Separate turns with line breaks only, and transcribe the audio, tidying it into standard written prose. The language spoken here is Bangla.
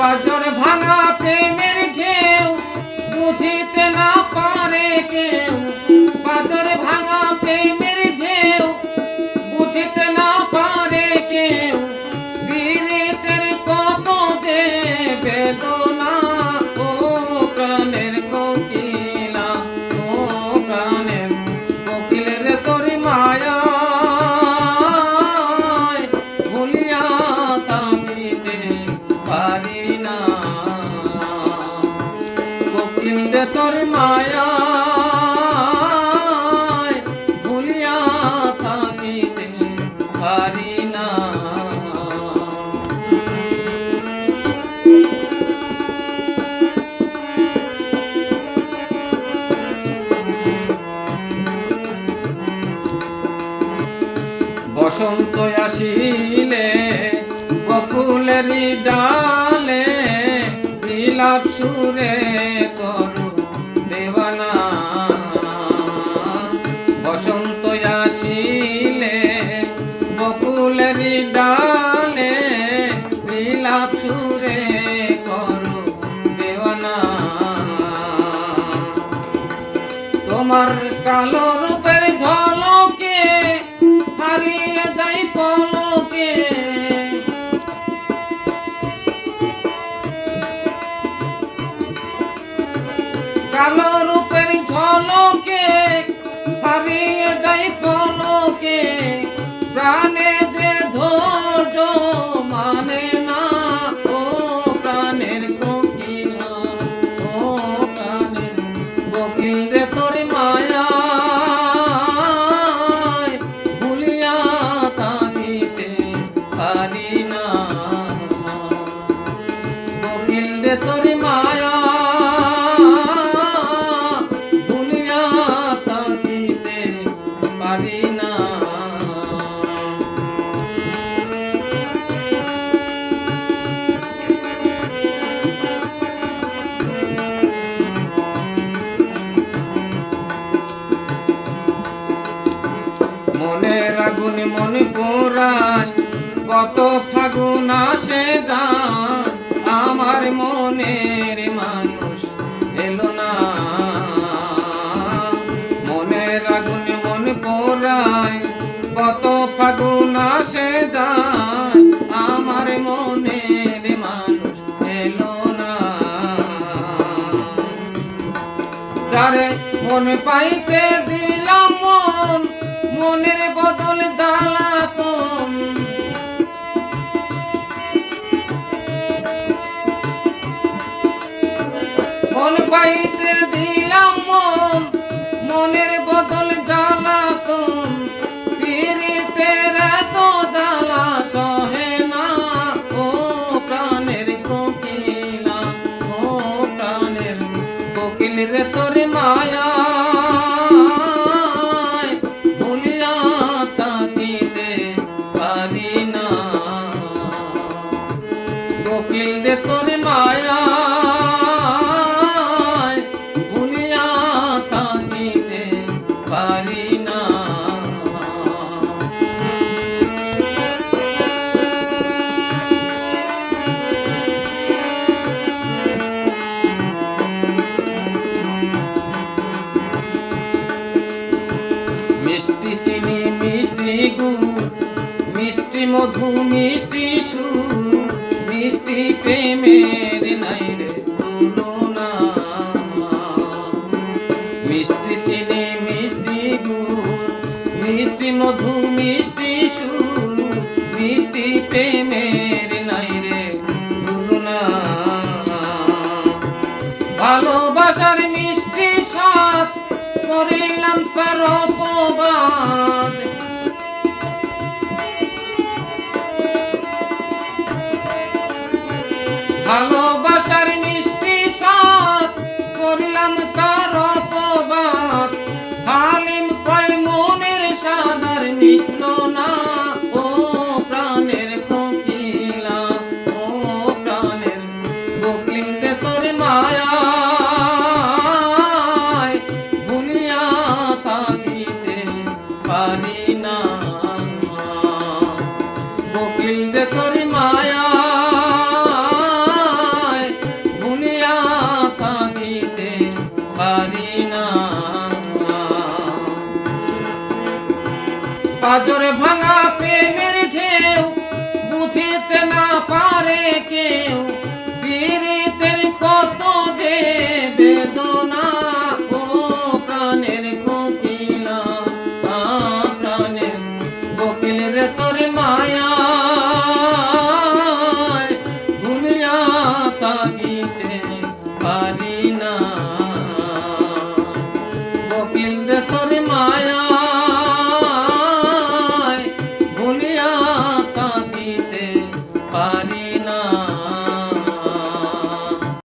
পাঁজর ভাঙা প্রেমের ঢেউ বুঝিতে না পারে কেউ। পাঁজর ভাঙা প্রেমের ঢেউ বুঝিতে না পারে কেউ। বীরিতের কত যে বেদনা ও প্রাণের কোকিলা, ও প্রাণের কোকিল রে তোর মায়া ভুলিয়া থাকিতে পারি না। কোকিল রে তোর মায়া ভুলিয়া থাকিতে পারি না। বসন্ত আসিলে বকুলেরই ডালে বিলাপ সুরে করু দেওয়ানা। বসন্ত আসিলে বকুলেরই ডালে বিলাপ সুরে করু দেওয়ানা। তোমার কালো রূপের ঝলকে হারিয়ে যাই পলকে। কালো রূপের ঝলকে হারিয়ে যাই পলকে। প্রাণে যে ধৈর্য মানে না ও প্রাণের কোকিলা, ও প্রাণের কোকিল রে তোর মায়া ভুলিয়া থাকিতে পারি না। কোকিল রে তোর মায়া ভুলিয়া থাকিতে পারি না। মনের আগুন মন পোড়ায় কত ফাগুন আসে যায়। আমার মনের মানুষ এলো না। মনের আগুন মন পোড়ায় কত ফাগুন আসে যায়। আমার মনের মানুষ এলো না। যারে মন পাইতে দিলাম মন মনের বদল জ্বালাতন। মন পাইতে দিলাম মন মনের বদল জ্বালাতন। পীড়িতের এত জ্বালা সহে না ও প্রাণের কোকিলা, ও প্রাণের কোকিল রে তোর মায়া ভুলিয়া থাকিতে পারি না। কোকিল রে তোর মায়া ভুলিয়া থাকিতে পারি না। মিষ্টি চিনি মিষ্টি গুড় মিষ্টি মধু মিষ্টি সুর মিষ্টি প্রেমের নাই রে তুলনা। মিষ্টি চিনি মিষ্টি গুড় মিষ্টি মধু মিষ্টি সুর মিষ্টি প্রেমের নাই রে তুলনা। ভালোবাসার মিষ্টি স্বাদ করিলাম তার অপবাদ। ভালোবাসার মিষ্টি স্বাদ করিলাম তার অপবাদ। হালিম কয় মনের সাদার মিটল না ও প্রাণের কোকিলা, ও প্রাণের কোকিল রে তোর মায়া ভুলিয়া থাকিতে পারি না। কোকিল রে তোর মায়া তাগিদে